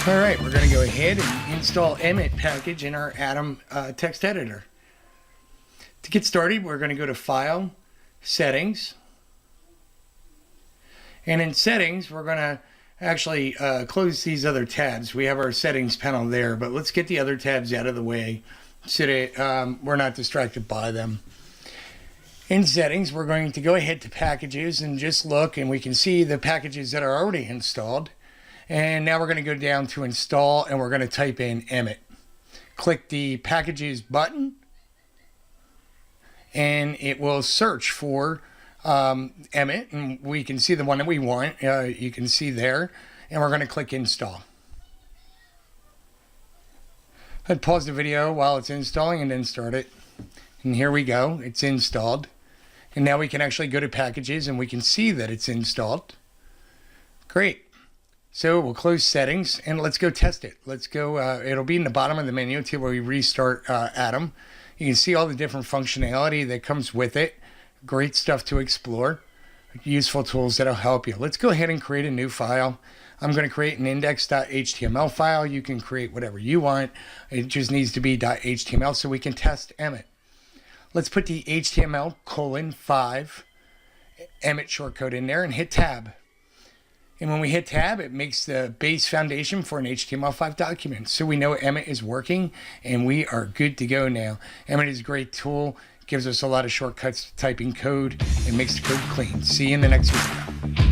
All right, we're going to go ahead and install Emmett Package in our Atom text editor. To get started, we're going to go to File, Settings, and in Settings, we're going to actually close these other tabs. We have our Settings panel there, but let's get the other tabs out of the way so that we're not distracted by them. In Settings, we're going to go ahead to Packages and just look, and we can see the packages that are already installed. And now we're going to go down to Install, and we're going to type in Emmet. Click the Packages button, and it will search for Emmet, and we can see the one that we want. You can see there, and we're going to click Install. I'd pause the video while it's installing and then start it. And here we go, it's installed. And now we can actually go to Packages, and we can see that it's installed. Great. So we'll close Settings and let's go test it. Let's go, it'll be in the bottom of the menu until we restart Atom. You can see all the different functionality that comes with it. Great stuff to explore. Useful tools that'll help you. Let's go ahead and create a new file. I'm going to create an index.html file. You can create whatever you want. It just needs to be .html so we can test Emmet. Let's put the HTML:5 Emmet shortcode in there and hit Tab. And when we hit Tab, it makes the base foundation for an HTML5 document. So we know Emmet is working, and we are good to go now. Emmet is a great tool, gives us a lot of shortcuts to typing code, and makes the code clean. See you in the next video.